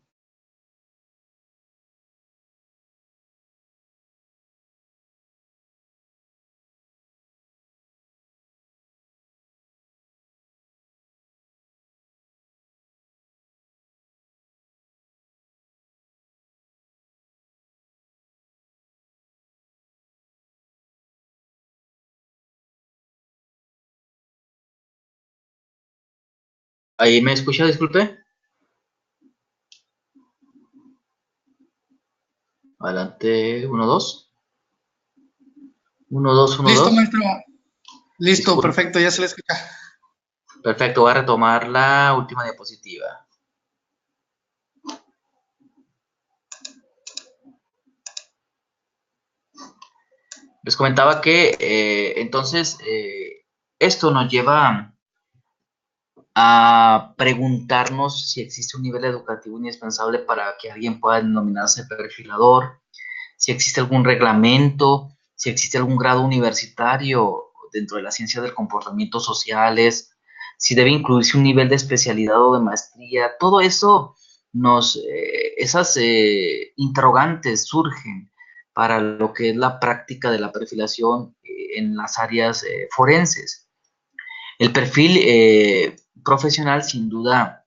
¿Ahí me escucha? Disculpe. Adelante, 1, 2. 1, 2, 1, Listo, 2. maestro. Listo, Disculpe. perfecto, ya se le escucha. Perfecto, voy a retomar la última diapositiva. Les comentaba que entonces esto nos lleva a preguntarnos si existe un nivel educativo indispensable para que alguien pueda denominarse perfilador, si existe algún reglamento, si existe algún grado universitario dentro de la ciencia del comportamiento sociales, si debe incluirse un nivel de especialidad o de maestría. Todo eso esas interrogantes surgen para lo que es la práctica de la perfilación en las áreas forenses. El perfil profesional sin duda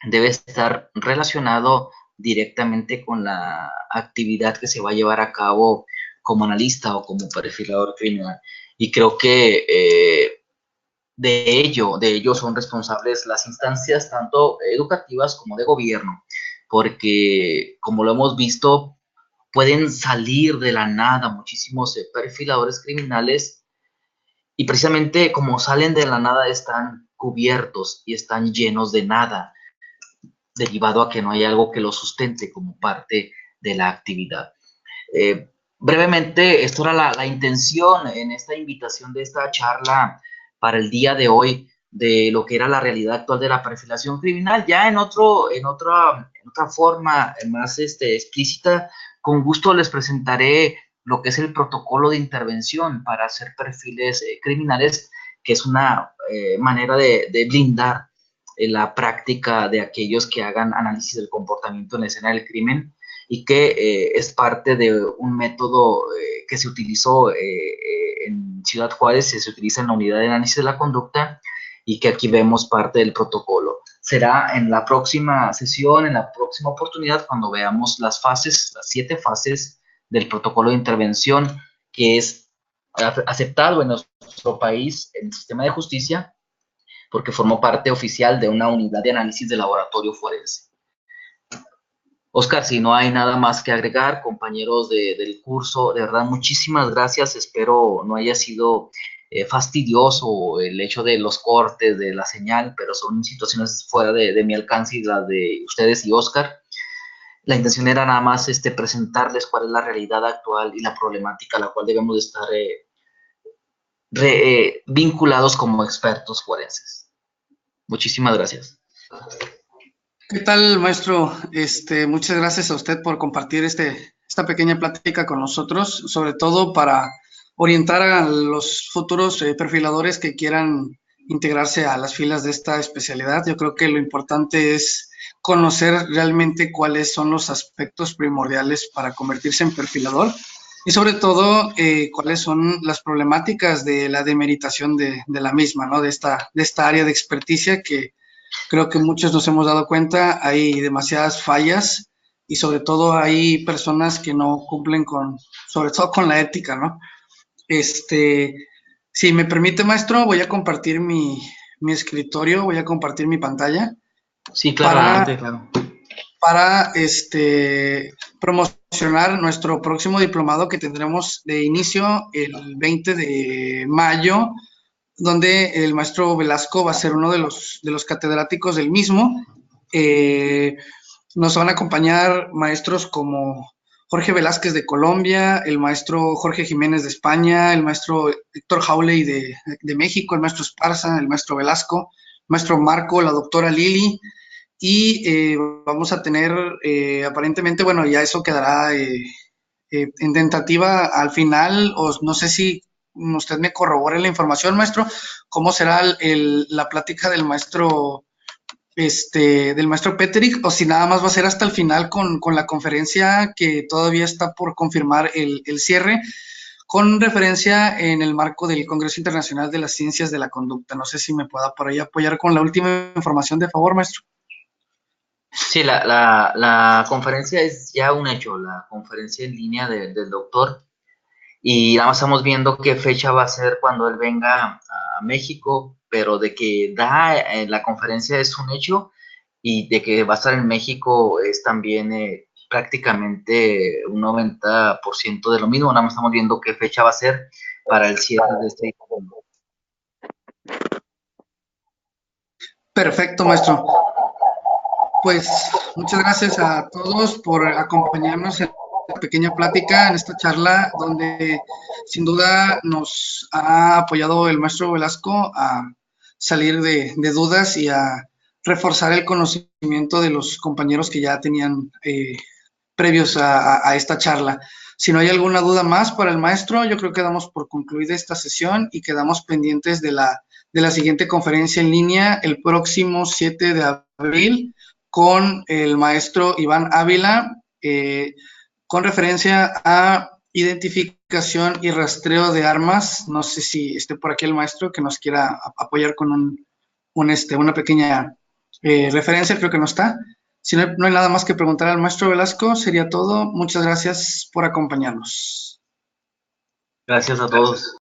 debe estar relacionado directamente con la actividad que se va a llevar a cabo como analista o como perfilador criminal. Y creo que de ello son responsables las instancias tanto educativas como de gobierno, porque como lo hemos visto, pueden salir de la nada muchísimos perfiladores criminales, y precisamente como salen de la nada están cubiertos y están llenos de nada, derivado a que no hay algo que lo sustente como parte de la actividad. Brevemente, esto era la intención en esta invitación de esta charla para el día de hoy, de lo que era la realidad actual de la perfilación criminal. Ya en otra forma más explícita, con gusto les presentaré lo que es el protocolo de intervención para hacer perfiles criminales, que es una manera de blindar la práctica de aquellos que hagan análisis del comportamiento en la escena del crimen, y que es parte de un método que se utilizó en Ciudad Juárez, se utiliza en la unidad de análisis de la conducta, y que aquí vemos parte del protocolo. Será en la próxima sesión, en la próxima oportunidad, cuando veamos las 7 fases del protocolo de intervención, que es aceptado en nuestro país, en el sistema de justicia, porque formó parte oficial de una unidad de análisis de laboratorio forense. Oscar, si no hay nada más que agregar, compañeros del curso, de verdad, muchísimas gracias. Espero no haya sido fastidioso el hecho de los cortes, de la señal, pero son situaciones fuera de mi alcance y las de ustedes y Oscar. La intención era nada más presentarles cuál es la realidad actual y la problemática a la cual debemos de estar vinculados como expertos forenses. Muchísimas gracias. ¿Qué tal, maestro? Muchas gracias a usted por compartir esta pequeña plática con nosotros, sobre todo para orientar a los futuros perfiladores que quieran integrarse a las filas de esta especialidad. Yo creo que lo importante es conocer realmente cuáles son los aspectos primordiales para convertirse en perfilador y sobre todo cuáles son las problemáticas de la demeritación de la misma, ¿no? De esta área de experticia que creo que muchos nos hemos dado cuenta, hay demasiadas fallas y sobre todo hay personas que no cumplen sobre todo con la ética, ¿no? Si me permite, maestro, voy a compartir mi escritorio, voy a compartir mi pantalla Sí, claro, adelante, claro. para promocionar nuestro próximo diplomado que tendremos de inicio el 20 de mayo, donde el maestro Velasco va a ser uno de los catedráticos del mismo. Nos van a acompañar maestros como Jorge Velázquez de Colombia, el maestro Jorge Jiménez de España, el maestro Héctor Jauley de México, el maestro Esparza, el maestro Velasco, el maestro Marco, la doctora Lili, y vamos a tener aparentemente, bueno, ya eso quedará en tentativa al final, o no sé si usted me corrobore la información, maestro, cómo será la plática del maestro Peterick, o si nada más va a ser hasta el final con la conferencia que todavía está por confirmar el cierre, con referencia en el marco del Congreso Internacional de las Ciencias de la Conducta. No sé si me pueda por ahí apoyar con la última información, de favor, maestro. Sí, la conferencia es ya un hecho, la conferencia en línea del doctor, y nada más estamos viendo qué fecha va a ser cuando él venga a México, pero de que la conferencia es un hecho y de que va a estar en México es también prácticamente un 90% de lo mismo, nada más estamos viendo qué fecha va a ser para el cierre de este. Perfecto, maestro. Pues muchas gracias a todos por acompañarnos en esta pequeña plática, en esta charla, donde sin duda nos ha apoyado el maestro Velasco a salir de dudas y a reforzar el conocimiento de los compañeros que ya tenían previos a esta charla. Si no hay alguna duda más para el maestro, yo creo que damos por concluida esta sesión y quedamos pendientes de la siguiente conferencia en línea el próximo 7 de abril con el maestro Iván Ávila, con referencia a identificación y rastreo de armas. No sé si esté por aquí el maestro que nos quiera apoyar con una pequeña referencia, creo que no está. Si no hay nada más que preguntar al maestro Velasco, sería todo. Muchas gracias por acompañarnos. Gracias a todos.